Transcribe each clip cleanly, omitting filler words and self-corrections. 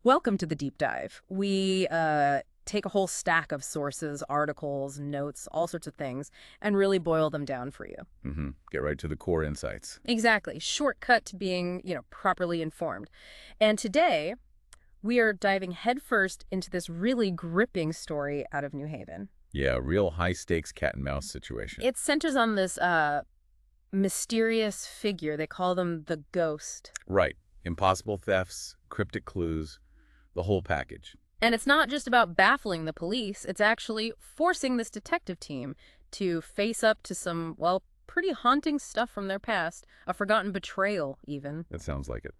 Welcome to the deep dive. We take a whole stack of sources, articles, notes, all sorts of things, and really boil them down for you. Get right to the core insights. Exactly. Shortcut to being, properly informed. And today, we are diving headfirst into this really gripping story out of New Haven. Yeah, real high-stakes cat and mouse situation. It centers on this mysterious figure. They call them the Ghost. Right. Impossible thefts, cryptic clues, the whole package. And it's not just about baffling the police, it's actually forcing this detective team to face up to some, well, pretty haunting stuff from their past, a forgotten betrayal, even. That sounds like it.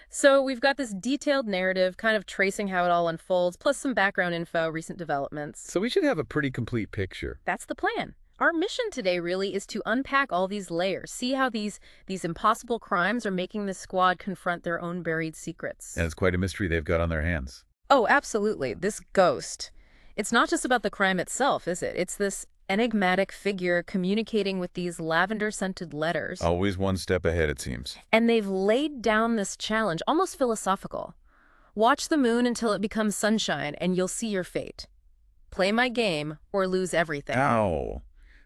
So we've got this detailed narrative, kind of tracing how it all unfolds, plus some background info, recent developments. So we should have a pretty complete picture. That's the plan. Our mission today really is to unpack all these layers, see how these impossible crimes are making this squad confront their own buried secrets. And it's quite a mystery they've got on their hands. Oh, absolutely. This ghost. It's not just about the crime itself, is it? It's this enigmatic figure communicating with these lavender-scented letters. Always one step ahead, it seems. And they've laid down this challenge, almost philosophical. Watch the moon until it becomes sunshine, and you'll see your fate. Play my game, or lose everything. Ow.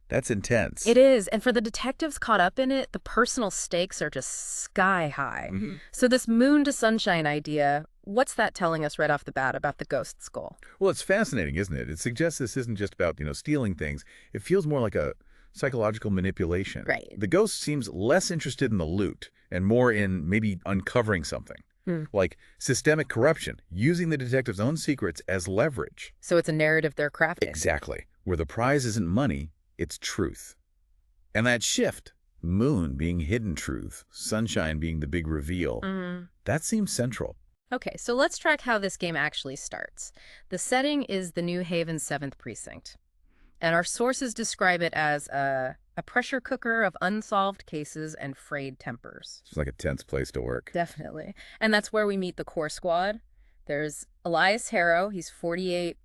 That's intense. It is, and for the detectives caught up in it, the personal stakes are just sky high. So this moon to sunshine idea, what's that telling us right off the bat about the ghost's goal? Well, it's fascinating, isn't it? It suggests this isn't just about, stealing things. It feels more like a psychological manipulation. Right. The ghost seems less interested in the loot and more in maybe uncovering something. Like systemic corruption, using the detective's own secrets as leverage. So it's a narrative they're crafting. Exactly. Where the prize isn't money, it's truth. And that shift, moon being hidden truth, sunshine being the big reveal, that seems central. Okay, so let's track how this game actually starts. The setting is the New Haven 7th Precinct, and our sources describe it as a pressure cooker of unsolved cases and frayed tempers. It's like a tense place to work. Definitely. And that's where we meet the core squad. There's Elias Harrow, he's 48,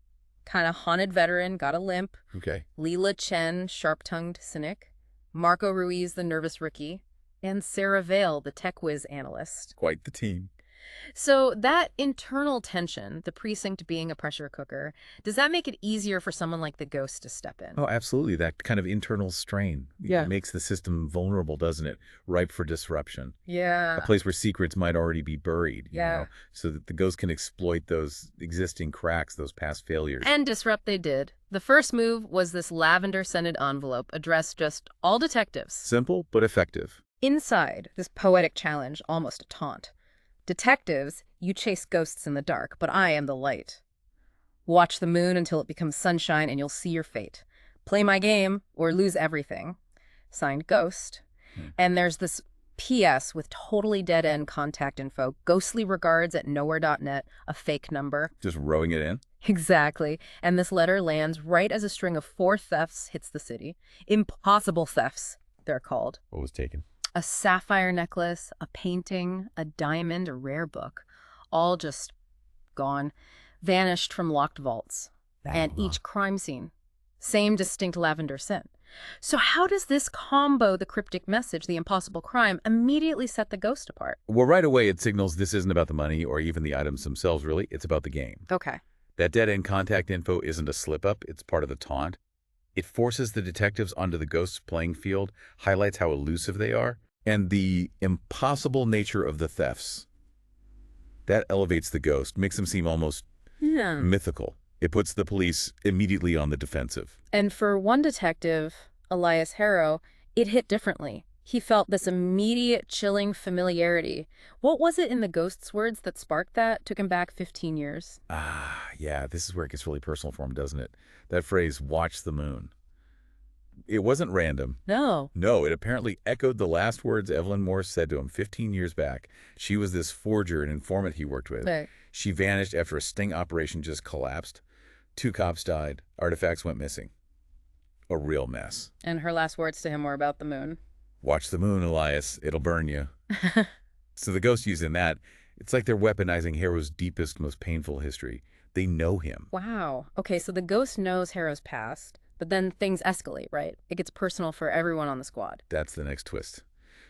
kind of haunted veteran, got a limp. Okay. Leela Chen, sharp-tongued cynic. Marco Ruiz, the nervous rookie. And Sarah Vale, the tech whiz analyst. Quite the team. So that internal tension, the precinct being a pressure cooker, does that make it easier for someone like the Ghost to step in? Oh, absolutely. That kind of internal strain. Yeah. It makes the system vulnerable, doesn't it? Ripe for disruption. Yeah. A place where secrets might already be buried, Yeah. so that the ghost can exploit those existing cracks, those past failures. And disrupt they did. The first move was this lavender-scented envelope addressed just all detectives. Simple, but effective. Inside, this poetic challenge, almost a taunt. Detectives, you chase ghosts in the dark, but I am the light. Watch the moon until it becomes sunshine and you'll see your fate. Play my game or lose everything. Signed, Ghost. And there's this PS with totally dead-end contact info, ghostly regards at nowhere.net, a fake number. Just rowing it in? Exactly. And this letter lands right as a string of 4 thefts hits the city. Impossible thefts, they're called. What was taken? A sapphire necklace, a painting, a diamond, a rare book, all just gone, vanished from locked vaults. And each crime scene, same distinct lavender scent. So how does this combo, the cryptic message, the impossible crime, immediately set the ghost apart? Well, right away it signals this isn't about the money or even the items themselves, really. It's about the game. Okay. That dead-end contact info isn't a slip-up. It's part of the taunt. It forces the detectives onto the ghost's playing field, highlights how elusive they are, and the impossible nature of the thefts. That elevates the ghost, makes them seem almost mythical. It puts the police immediately on the defensive. And for one detective, Elias Harrow, it hit differently. He felt this immediate, chilling familiarity. What was it in the ghost's words that sparked that? Took him back 15 years. Yeah, this is where it gets really personal for him, doesn't it? That phrase, watch the moon. It wasn't random. No. No, it apparently echoed the last words Evelyn Morse said to him 15 years back. She was this forger and informant he worked with. Right. She vanished after a sting operation just collapsed. 2 cops died. Artifacts went missing. A real mess. And her last words to him were about the moon. Watch the moon, Elias. It'll burn you. So the ghost using that, it's like they're weaponizing Harrow's deepest, most painful history. They know him. Wow. Okay, so the ghost knows Harrow's past, but then things escalate, right? It gets personal for everyone on the squad. That's the next twist.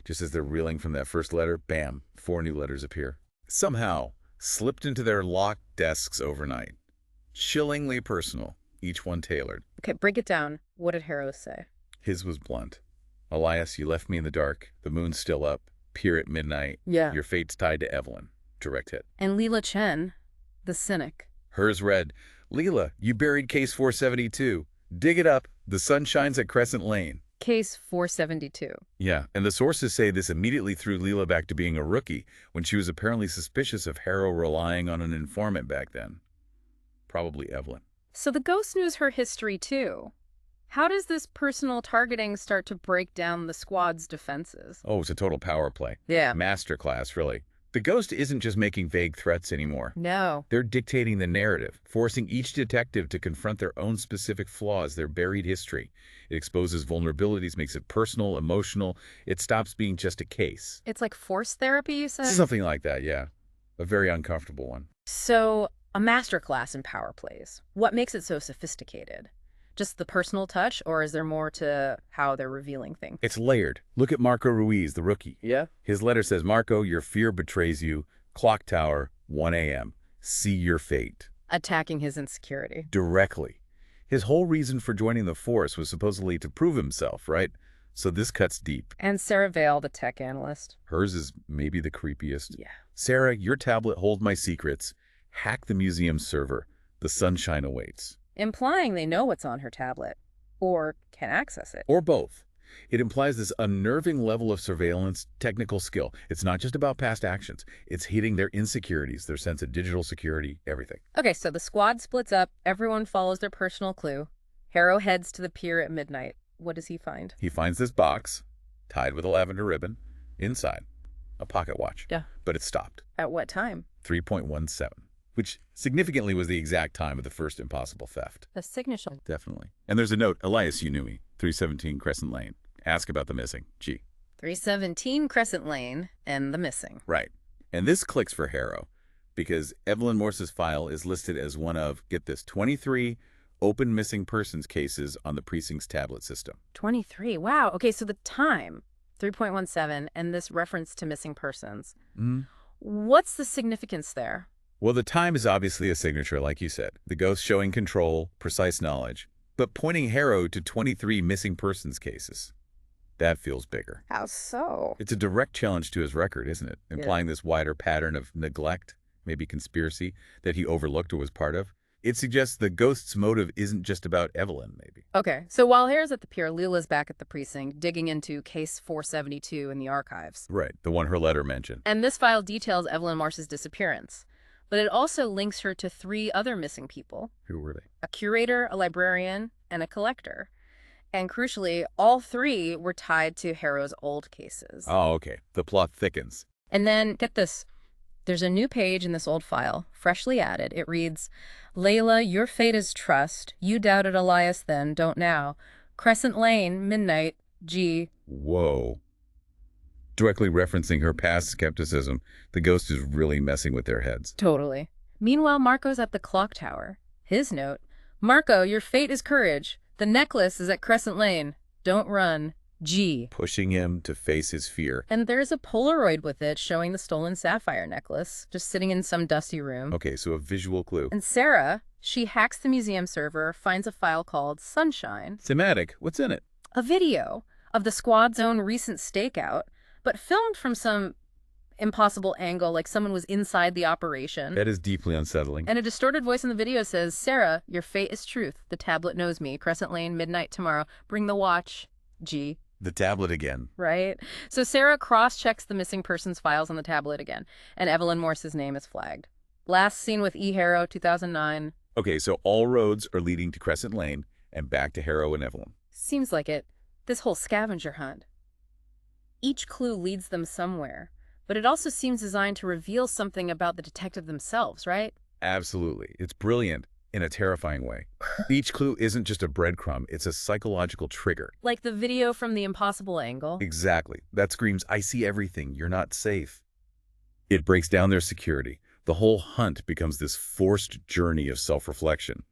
Just as they're reeling from that first letter, bam, 4 new letters appear. Somehow, slipped into their locked desks overnight. Chillingly personal, each one tailored. Okay, break it down. What did Harrow say? His was blunt. Elias, you left me in the dark. The moon's still up. Peer at midnight. Yeah. Your fate's tied to Evelyn. Direct hit. And Leela Chen, the cynic. Hers read, Leela, you buried case 472. Dig it up. The sun shines at Crescent Lane. Case 472. Yeah, and the sources say this immediately threw Leela back to being a rookie when she was apparently suspicious of Harrow relying on an informant back then. Probably Evelyn. So the ghost knows her history too. How does this personal targeting start to break down the squad's defenses? Oh, it's a total power play. Yeah. Masterclass, really. The ghost isn't just making vague threats anymore. No. They're dictating the narrative, forcing each detective to confront their own specific flaws, their buried history. It exposes vulnerabilities, makes it personal, emotional. It stops being just a case. It's like force therapy, you said? Something like that, yeah. A very uncomfortable one. So, a masterclass in power plays. What makes it so sophisticated? Just the personal touch, or is there more to how they're revealing things? It's layered. Look at Marco Ruiz, the rookie. Yeah? His letter says, Marco, your fear betrays you. Clock tower, 1 a.m. See your fate. Attacking his insecurity. Directly. His whole reason for joining the force was supposedly to prove himself, right? So this cuts deep. And Sarah Vale, the tech analyst. Hers is maybe the creepiest. Yeah. Sarah, your tablet holds my secrets. Hack the museum server. The sunshine awaits. Implying they know what's on her tablet, or can access it. Or both. It implies this unnerving level of surveillance, technical skill. It's not just about past actions. It's hitting their insecurities, their sense of digital security, everything. Okay, so the squad splits up. Everyone follows their personal clue. Harrow heads to the pier at midnight. What does he find? He finds this box, tied with a lavender ribbon, inside. A pocket watch. Yeah. But it stopped. At what time? 3.17. Which significantly was the exact time of the first impossible theft. The signature. Definitely. And there's a note, Elias, you knew me, 317 Crescent Lane. Ask about the missing. G. 317 Crescent Lane and the missing. Right. And this clicks for Harrow because Evelyn Morse's file is listed as one of, get this, 23 open missing persons cases on the precinct's tablet system. 23. Wow. Okay, so the time, 3.17, and this reference to missing persons. What's the significance there? Well, the time is obviously a signature, like you said. The ghost showing control, precise knowledge, but pointing Harrow to 23 missing persons cases. That feels bigger. How so? It's a direct challenge to his record, isn't it? Implying this wider pattern of neglect, maybe conspiracy, that he overlooked or was part of. It suggests the ghost's motive isn't just about Evelyn, maybe. Okay, so while Harrow's at the pier, Leela's back at the precinct, digging into case 472 in the archives. Right, the one her letter mentioned. And this file details Evelyn Morse's disappearance. But it also links her to 3 other missing people. Who were they? A curator, a librarian, and a collector. And crucially, all 3 were tied to Harrow's old cases. Oh, okay. The plot thickens. And then, get this, there's a new page in this old file, freshly added. It reads, Layla, your fate is trust. You doubted Elias then, don't now. Crescent Lane, midnight, G. Whoa. Directly referencing her past skepticism, the ghost is really messing with their heads. Totally. Meanwhile, Marco's at the clock tower. His note, Marco, your fate is courage. The necklace is at Crescent Lane. Don't run. G. Pushing him to face his fear. And there's a Polaroid with it showing the stolen sapphire necklace, just sitting in some dusty room. Okay, so a visual clue. And Sarah, she hacks the museum server, finds a file called Sunshine. Thematic. What's in it? A video of the squad's own recent stakeout, but filmed from some impossible angle, like someone was inside the operation. That is deeply unsettling. And a distorted voice in the video says, Sarah, your fate is truth. The tablet knows me. Crescent Lane, midnight tomorrow. Bring the watch. G. The tablet again. Right? So Sarah cross-checks the missing persons files on the tablet again, and Evelyn Morse's name is flagged. Last seen with E. Harrow, 2009. Okay, so all roads are leading to Crescent Lane and back to Harrow and Evelyn. Seems like it. This whole scavenger hunt. Each clue leads them somewhere, but it also seems designed to reveal something about the detective themselves, right? Absolutely. It's brilliant in a terrifying way. Each clue isn't just a breadcrumb, it's a psychological trigger. Like the video from the impossible angle. Exactly. That screams, I see everything, you're not safe. It breaks down their security. The whole hunt becomes this forced journey of self-reflection.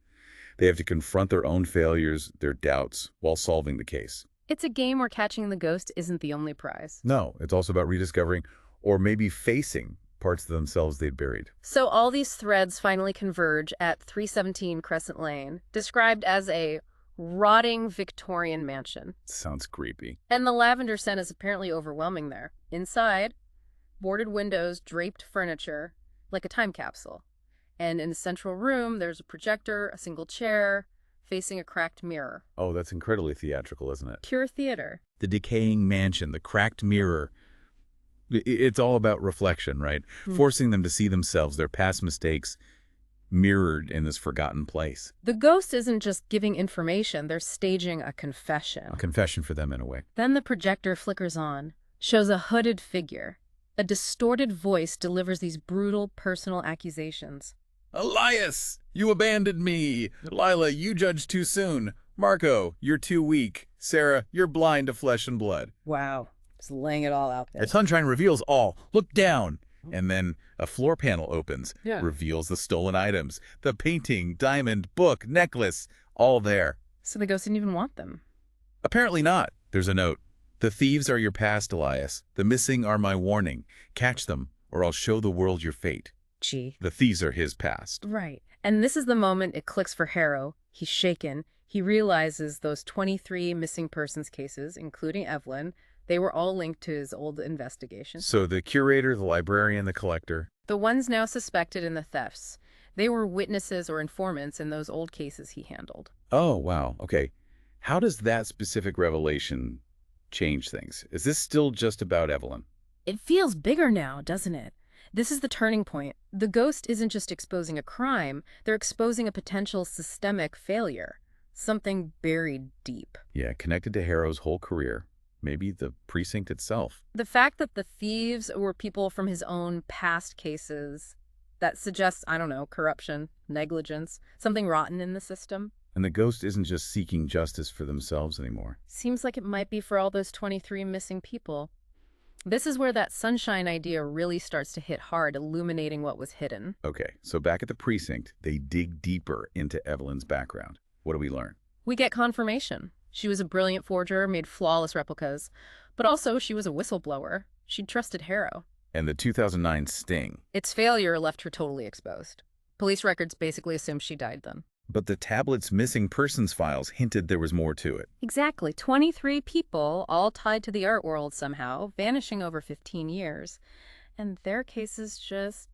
They have to confront their own failures, their doubts, while solving the case. It's a game where catching the ghost isn't the only prize. No, it's also about rediscovering, or maybe facing, parts of themselves they'd buried. So all these threads finally converge at 317 Crescent Lane, described as a rotting Victorian mansion. Sounds creepy. And the lavender scent is apparently overwhelming there. Inside, boarded windows, draped furniture, like a time capsule. And in the central room, there's a projector, a single chair, facing a cracked mirror. Oh, that's incredibly theatrical, isn't it? Pure theater. The decaying mansion, the cracked mirror. It's all about reflection, right? Forcing them to see themselves, their past mistakes, mirrored in this forgotten place. The ghost isn't just giving information, they're staging a confession. A confession for them in a way. Then the projector flickers on, shows a hooded figure. A distorted voice delivers these brutal personal accusations. Elias, you abandoned me. Lila, you judged too soon. Marco, you're too weak. Sarah, you're blind to flesh and blood. Wow. Just laying it all out there. The sunshine reveals all. Look down. And then a floor panel opens, reveals the stolen items. The painting, diamond, book, necklace, all there. So the ghost didn't even want them. Apparently not. There's a note. The thieves are your past, Elias. The missing are my warning. Catch them, or I'll show the world your fate. Gee. The thieves are his past. Right. And this is the moment it clicks for Harrow. He's shaken. He realizes those 23 missing persons cases, including Evelyn, they were all linked to his old investigation. So the curator, the librarian, the collector. The ones now suspected in the thefts, they were witnesses or informants in those old cases he handled. Oh, wow. Okay. How does that specific revelation change things? Is this still just about Evelyn? It feels bigger now, doesn't it? This is the turning point. The ghost isn't just exposing a crime, they're exposing a potential systemic failure. Something buried deep. Yeah, connected to Harrow's whole career. Maybe the precinct itself. The fact that the thieves were people from his own past cases, that suggests, I don't know, corruption, negligence, something rotten in the system. And the ghost isn't just seeking justice for themselves anymore. Seems like it might be for all those 23 missing people. This is where that sunshine idea really starts to hit hard, illuminating what was hidden. Okay, so back at the precinct, they dig deeper into Evelyn's background. What do we learn? We get confirmation. She was a brilliant forger, made flawless replicas, but also she was a whistleblower. She'd trusted Harrow. And the 2009 sting. Its failure left her totally exposed. Police records basically assume she died then. But the tablet's missing persons files hinted there was more to it. Exactly. 23 people, all tied to the art world somehow, vanishing over 15 years. And their cases just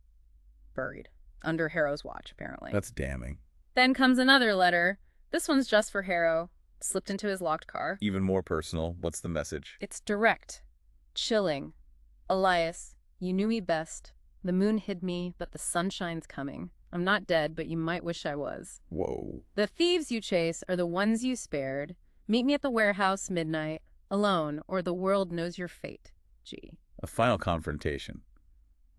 buried. Under Harrow's watch, apparently. That's damning. Then comes another letter. This one's just for Harrow. Slipped into his locked car. Even more personal. What's the message? It's direct. Chilling. Elias, you knew me best. The moon hid me, but the sunshine's coming. I'm not dead, but you might wish I was. Whoa. The thieves you chase are the ones you spared. Meet me at the warehouse midnight, alone, or the world knows your fate. Gee. A final confrontation.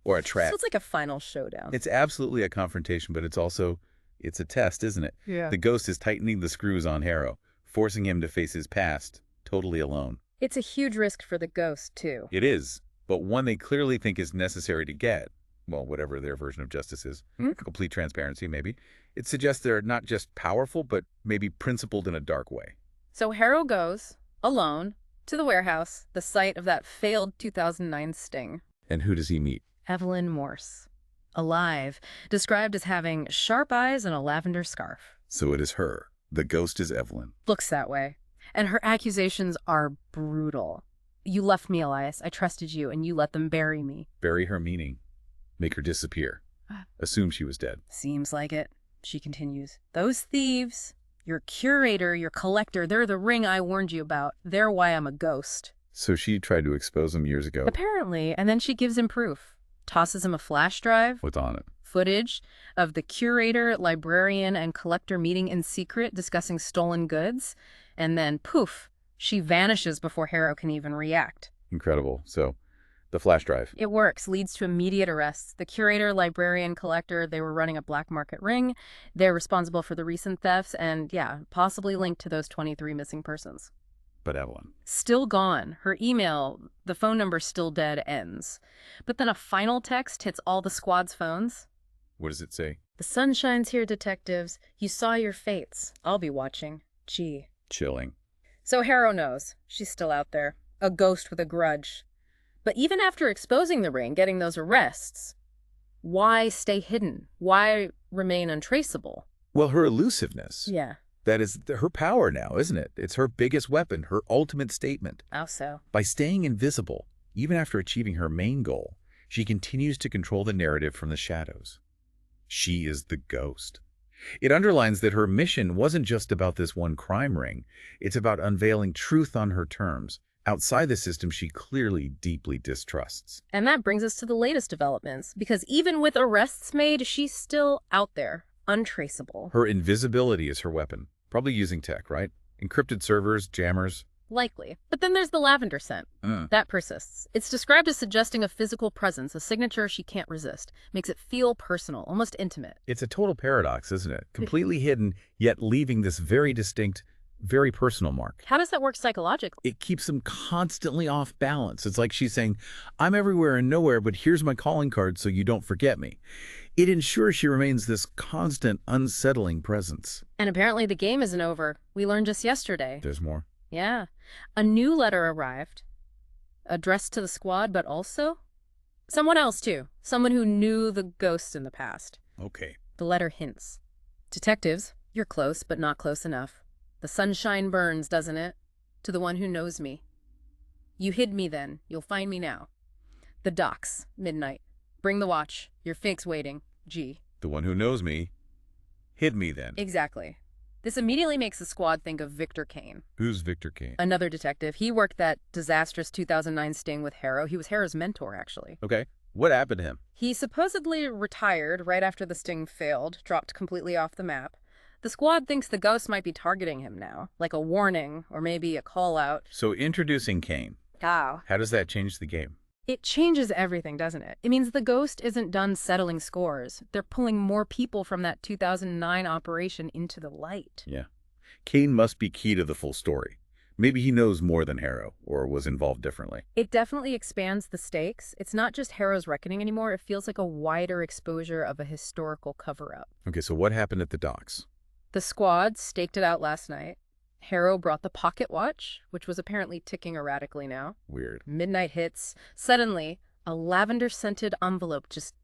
Or a trap. So it's like a final showdown. It's absolutely a confrontation, but it's a test, isn't it? Yeah. The ghost is tightening the screws on Harrow, forcing him to face his past, totally alone. It's a huge risk for the ghost, too. It is, but one they clearly think is necessary to get. Well, whatever their version of justice is. Complete transparency, maybe. It suggests they're not just powerful, but maybe principled in a dark way. So Harrow goes, alone, to the warehouse, the site of that failed 2009 sting. And who does he meet? Evelyn Morse. Alive, described as having sharp eyes and a lavender scarf. So it is her. The ghost is Evelyn. Looks that way. And her accusations are brutal. You left me, Elias. I trusted you, and you let them bury me. Bury her meaning. Make her disappear. Assume she was dead. Seems like it, she continues. Those thieves, your curator, your collector, they're the ring I warned you about. They're why I'm a ghost. So she tried to expose them years ago. Apparently, and then she gives him proof. Tosses him a flash drive. What's on it? Footage of the curator, librarian, and collector meeting in secret discussing stolen goods. And then, poof, she vanishes before Harrow can even react. Incredible. So, the flash drive. It works, leads to immediate arrests. The curator, librarian, collector, they were running a black market ring. They're responsible for the recent thefts and, yeah, possibly linked to those 23 missing persons. But Evelyn. Still gone. Her email, the phone number still dead, ends. But then a final text hits all the squad's phones. What does it say? The sun shines here, detectives. You saw your fates. I'll be watching. Gee. Chilling. So Harrow knows. She's still out there. A ghost with a grudge. But even after exposing the ring, getting those arrests, why stay hidden? Why remain untraceable? Well, her elusiveness. Yeah. That is her power now, isn't it? It's her biggest weapon, her ultimate statement. How so? By staying invisible, even after achieving her main goal, she continues to control the narrative from the shadows. She is the ghost. It underlines that her mission wasn't just about this one crime ring. It's about unveiling truth on her terms, outside the system she clearly deeply distrusts. And that brings us to the latest developments, because even with arrests made, she's still out there, untraceable. Her invisibility is her weapon, probably using tech, right? Encrypted servers, jammers. Likely. But then there's the lavender scent. That persists. It's described as suggesting a physical presence, a signature she can't resist. Makes it feel personal, almost intimate. It's a total paradox, isn't it? Completely hidden, yet leaving this very distinct, very personal mark. How does that work psychologically? It keeps them constantly off balance. It's like she's saying, I'm everywhere and nowhere, but here's my calling card so you don't forget me. It ensures she remains this constant, unsettling presence. And apparently the game isn't over. We learned just yesterday. There's more. Yeah. A new letter arrived, addressed to the squad, but also someone else, too. Someone who knew the ghosts in the past. Okay. The letter hints. Detectives, you're close, but not close enough. The sunshine burns, doesn't it? To the one who knows me. You hid me then. You'll find me now. The docks, midnight. Bring the watch. Your fake's waiting. G. The one who knows me hid me then. Exactly. This immediately makes the squad think of Victor Kane. Who's Victor Kane? Another detective. He worked that disastrous 2009 sting with Harrow. He was Harrow's mentor, actually. Okay. What happened to him? He supposedly retired right after the sting failed, dropped completely off the map. The squad thinks the ghost might be targeting him now, like a warning or maybe a call-out. So introducing Kane. How How does that change the game? It changes everything, doesn't it? It means the ghost isn't done settling scores. They're pulling more people from that 2009 operation into the light. Yeah. Kane must be key to the full story. Maybe he knows more than Harrow, or was involved differently. It definitely expands the stakes. It's not just Harrow's reckoning anymore. It feels like a wider exposure of a historical cover-up. Okay, so what happened at the docks? The squad staked it out last night. Harrow brought the pocket watch, which was apparently ticking erratically now. Weird. Midnight hits. Suddenly, a lavender-scented envelope just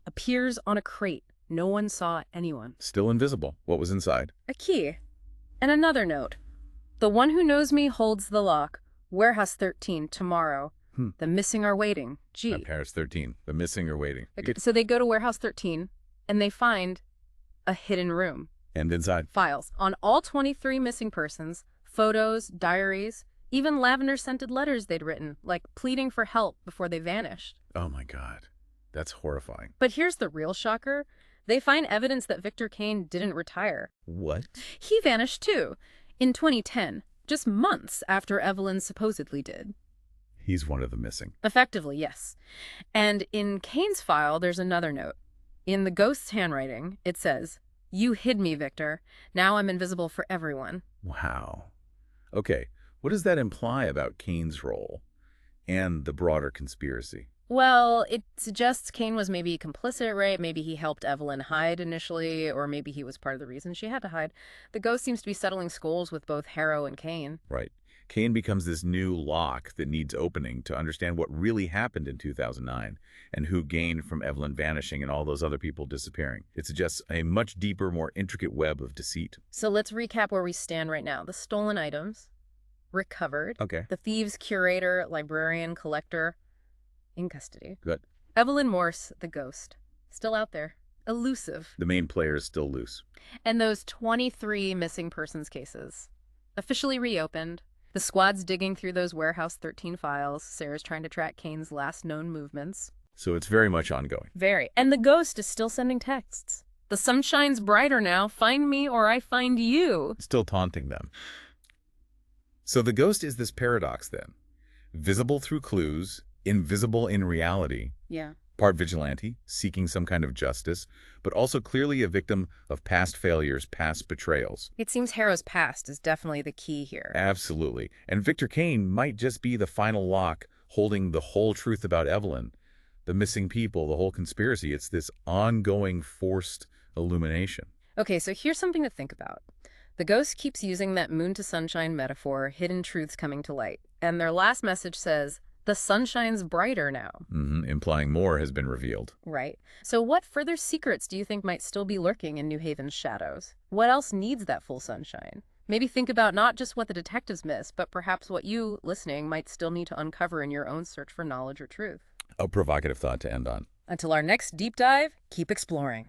appears on a crate. No one saw anyone. Still invisible. What was inside? A key. And another note. The one who knows me holds the lock. Warehouse 13, tomorrow. The missing are waiting. G. Paris 13. The missing are waiting. So they go to Warehouse 13, and they find a hidden room. And inside? Files on all 23 missing persons, photos, diaries, even lavender-scented letters they'd written, like pleading for help before they vanished. Oh my God. That's horrifying. But here's the real shocker. They find evidence that Victor Kane didn't retire. What? He vanished too, in 2010, just months after Evelyn supposedly did. He's one of the missing. Effectively, yes. And in Kane's file, there's another note. In the ghost's handwriting, it says, "You hid me, Victor. Now I'm invisible for everyone." Wow. Okay, what does that imply about Kane's role and the broader conspiracy? Well, it suggests Kane was maybe complicit, right? Maybe he helped Evelyn hide initially, or maybe he was part of the reason she had to hide. The ghost seems to be settling scores with both Harrow and Kane. Right. Kane becomes this new lock that needs opening to understand what really happened in 2009 and who gained from Evelyn vanishing and all those other people disappearing. It suggests a much deeper, more intricate web of deceit. So let's recap where we stand right now. The stolen items, recovered. Okay. The thieves' curator, librarian, collector, in custody. Good. Evelyn Morse, the ghost, still out there, elusive. The main player is still loose. And those 23 missing persons cases, officially reopened. The squad's digging through those Warehouse 13 files. Sarah's trying to track Kane's last known movements. So it's very much ongoing. Very. And the ghost is still sending texts. The sun shines brighter now. Find me or I find you. Still taunting them. So the ghost is this paradox then. Visible through clues, invisible in reality. Yeah. Part vigilante, seeking some kind of justice, but also clearly a victim of past failures, past betrayals. It seems Harrow's past is definitely the key here. Absolutely. And Victor Kane might just be the final lock holding the whole truth about Evelyn, the missing people, the whole conspiracy. It's this ongoing forced illumination. Okay, so here's something to think about. The ghost keeps using that moon to sunshine metaphor, hidden truths coming to light. And their last message says, The sun shines brighter now. Implying more has been revealed. Right. So what further secrets do you think might still be lurking in New Haven's shadows? What else needs that full sunshine? Maybe think about not just what the detectives miss, but perhaps what you, listening, might still need to uncover in your own search for knowledge or truth. A provocative thought to end on. Until our next deep dive, keep exploring.